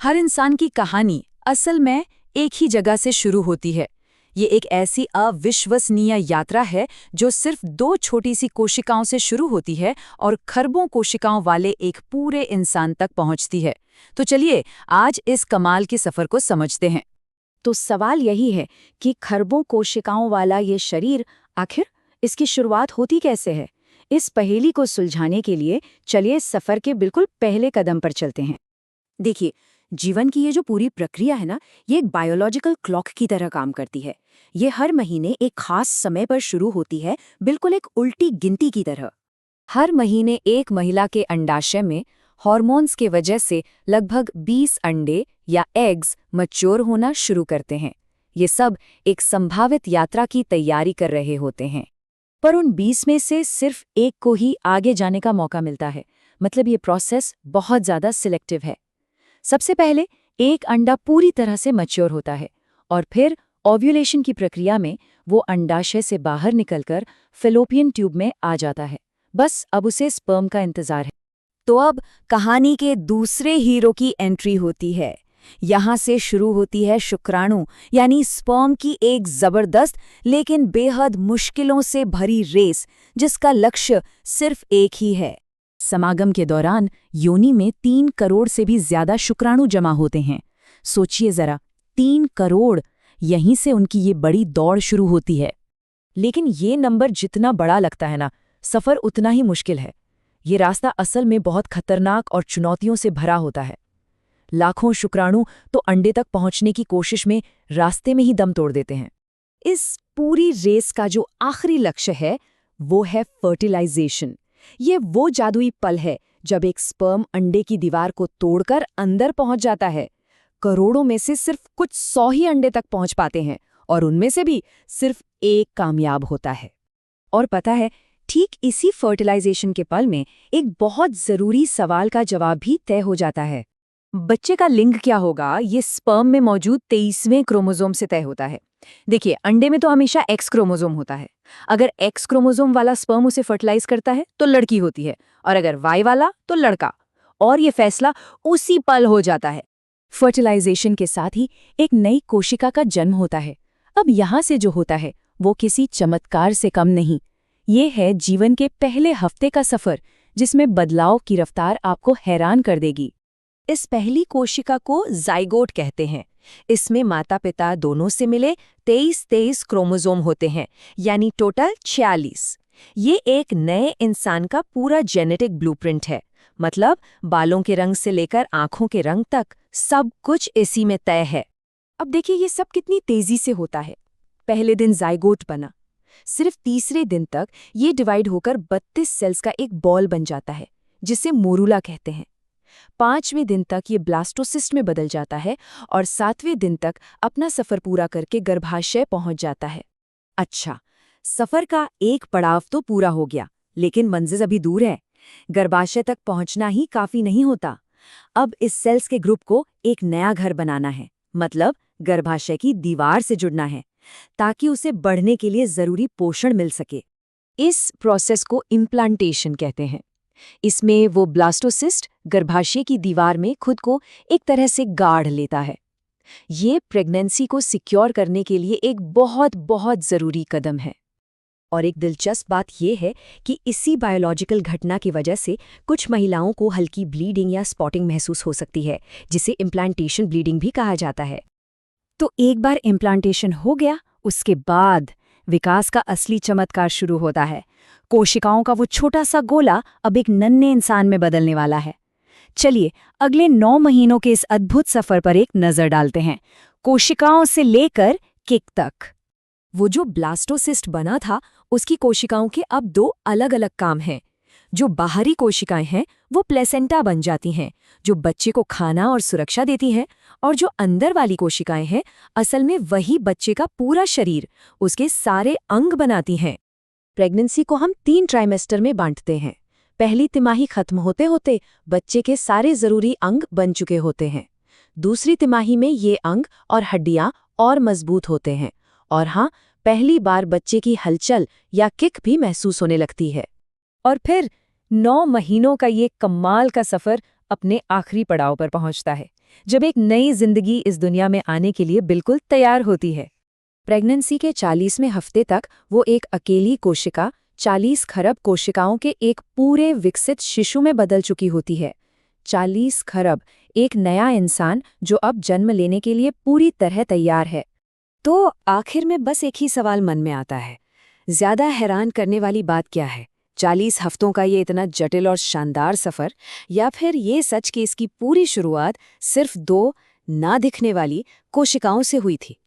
हर इंसान की कहानी असल में एक ही जगह से शुरू होती है। ये एक ऐसी अविश्वसनीय यात्रा है जो सिर्फ दो छोटी सी कोशिकाओं से शुरू होती है और खरबों कोशिकाओं वाले एक पूरे इंसान तक पहुंचती है। तो चलिए आज इस कमाल के सफर को समझते हैं। तो सवाल यही है कि खरबों कोशिकाओं वाला ये शरीर आखिर इसकी शुरुआत होती कैसे है। इस पहेली को सुलझाने के लिए चलिए इस सफर के बिल्कुल पहले कदम पर चलते हैं। देखिए, जीवन की ये जो पूरी प्रक्रिया है ना, ये एक बायोलॉजिकल क्लॉक की तरह काम करती है। ये हर महीने एक खास समय पर शुरू होती है, बिल्कुल एक उल्टी गिनती की तरह। हर महीने एक महिला के अंडाशय में हार्मोन्स के वजह से लगभग 20 अंडे या एग्स मैच्योर होना शुरू करते हैं। ये सब एक संभावित यात्रा की तैयारी कर रहे होते हैं। पर उन 20 में से सिर्फ एक को ही आगे जाने का मौका मिलता है। मतलब ये प्रोसेस बहुत ज़्यादा सिलेक्टिव है। सबसे पहले एक अंडा पूरी तरह से मैच्योर होता है और फिर ओव्यूलेशन की प्रक्रिया में वो अंडाशय से बाहर निकलकर फैलोपियन ट्यूब में आ जाता है। बस अब उसे स्पर्म का इंतजार है। तो अब कहानी के दूसरे हीरो की एंट्री होती है। यहाँ से शुरू होती है शुक्राणु यानी स्पर्म की एक जबरदस्त लेकिन बेहद मुश्किलों से भरी रेस, जिसका लक्ष्य सिर्फ एक ही है। समागम के दौरान योनि में 3 करोड़ से भी ज्यादा शुक्राणु जमा होते हैं। सोचिए जरा, 3 करोड़! यहीं से उनकी ये बड़ी दौड़ शुरू होती है। लेकिन ये नंबर जितना बड़ा लगता है ना, सफर उतना ही मुश्किल है। ये रास्ता असल में बहुत खतरनाक और चुनौतियों से भरा होता है। लाखों शुक्राणु तो अंडे तक पहुंचने की कोशिश में रास्ते में ही दम तोड़ देते हैं। इस पूरी रेस का जो आखिरी लक्ष्य है वो है फर्टिलाइजेशन। ये वो जादुई पल है जब एक स्पर्म अंडे की दीवार को तोड़कर अंदर पहुंच जाता है। करोड़ों में से सिर्फ कुछ 100 ही अंडे तक पहुंच पाते हैं और उनमें से भी सिर्फ एक कामयाब होता है। और पता है, ठीक इसी फर्टिलाइजेशन के पल में एक बहुत जरूरी सवाल का जवाब भी तय हो जाता है। बच्चे का लिंग क्या होगा, ये स्पर्म में मौजूद 23वें क्रोमोसोम से तय होता है। देखिए, अंडे में तो हमेशा एक्स क्रोमोसोम होता है। अगर एक्स क्रोमोसोम वाला स्पर्म उसे फर्टिलाइज करता है तो लड़की होती है, और अगर वाई वाला तो लड़का। और ये फैसला उसी पल हो जाता है। फर्टिलाइजेशन के साथ ही एक नई कोशिका का जन्म होता है। अब यहाँ से जो होता है वो किसी चमत्कार से कम नहीं। ये है जीवन के पहले हफ्ते का सफर, जिसमें बदलाव की रफ्तार आपको हैरान कर देगी। इस पहली कोशिका को जाइगोट कहते हैं। इसमें माता पिता दोनों से मिले 23 क्रोमोसोम होते हैं, यानी टोटल 46। ये एक नए इंसान का पूरा जेनेटिक ब्लूप्रिंट है। मतलब बालों के रंग से लेकर आंखों के रंग तक सब कुछ इसी में तय है। अब देखिए ये सब कितनी तेजी से होता है। पहले दिन जाइगोट बना, सिर्फ तीसरे दिन तक ये डिवाइड होकर 32 सेल्स का एक बॉल बन जाता है, जिसे मोरूला कहते हैं। 5वें दिन तक ये ब्लास्टोसिस्ट में बदल जाता है और 7वें दिन तक अपना सफर पूरा करके गर्भाशय पहुंच जाता है। अच्छा, सफर का एक पड़ाव तो पूरा हो गया, लेकिन मंजिल अभी दूर है। गर्भाशय तक पहुंचना ही काफी नहीं होता। अब इस सेल्स के ग्रुप को एक नया घर बनाना है, मतलब गर्भाशय की दीवार से जुड़ना है, ताकि उसे बढ़ने के लिए जरूरी पोषण मिल सके। इस प्रोसेस को इम्प्लांटेशन कहते हैं। इसमें वो ब्लास्टोसिस्ट गर्भाशय की दीवार में खुद को एक तरह से गाढ़ लेता है। ये प्रेगनेंसी को सिक्योर करने के लिए एक बहुत बहुत जरूरी कदम है। और एक दिलचस्प बात यह है कि इसी बायोलॉजिकल घटना की वजह से कुछ महिलाओं को हल्की ब्लीडिंग या स्पॉटिंग महसूस हो सकती है, जिसे इम्प्लांटेशन ब्लीडिंग भी कहा जाता है। तो एक बार इम्प्लांटेशन हो गया, उसके बाद विकास का असली चमत्कार शुरू होता है। कोशिकाओं का वो छोटा सा गोला अब एक नन्हे इंसान में बदलने वाला है। चलिए अगले 9 महीनों के इस अद्भुत सफर पर एक नजर डालते हैं, कोशिकाओं से लेकर किक तक। वो जो ब्लास्टोसिस्ट बना था, उसकी कोशिकाओं के अब 2 अलग-अलग काम हैं। जो बाहरी कोशिकाएं हैं वो प्लेसेंटा बन जाती हैं, जो बच्चे को खाना और सुरक्षा देती हैं, और जो अंदर वाली कोशिकाएं हैं असल में वही बच्चे का पूरा शरीर, उसके सारे अंग बनाती हैं। प्रेगनेंसी को हम 3 ट्राइमेस्टर में बांटते हैं। पहली तिमाही खत्म होते होते बच्चे के सारे जरूरी अंग बन चुके होते हैं। दूसरी तिमाही में ये अंग और हड्डियां और मजबूत होते हैं, और हाँ, पहली बार बच्चे की हलचल या किक भी महसूस होने लगती है। और फिर 9 महीनों का ये कमाल का सफर अपने आखिरी पड़ाव पर पहुंचता है, जब एक नई जिंदगी इस दुनिया में आने के लिए बिल्कुल तैयार होती है। प्रेगनेंसी के 40वें हफ्ते तक वो एक अकेली कोशिका 40 खरब कोशिकाओं के एक पूरे विकसित शिशु में बदल चुकी होती है। 40 खरब, एक नया इंसान जो अब जन्म लेने के लिए पूरी तरह तैयार है। तो आखिर में बस एक ही सवाल मन में आता है, ज्यादा हैरान करने वाली बात क्या है, 40 हफ्तों का ये इतना जटिल और शानदार सफर, या फिर ये सच कि इसकी पूरी शुरुआत सिर्फ 2 ना दिखने वाली कोशिकाओं से हुई थी।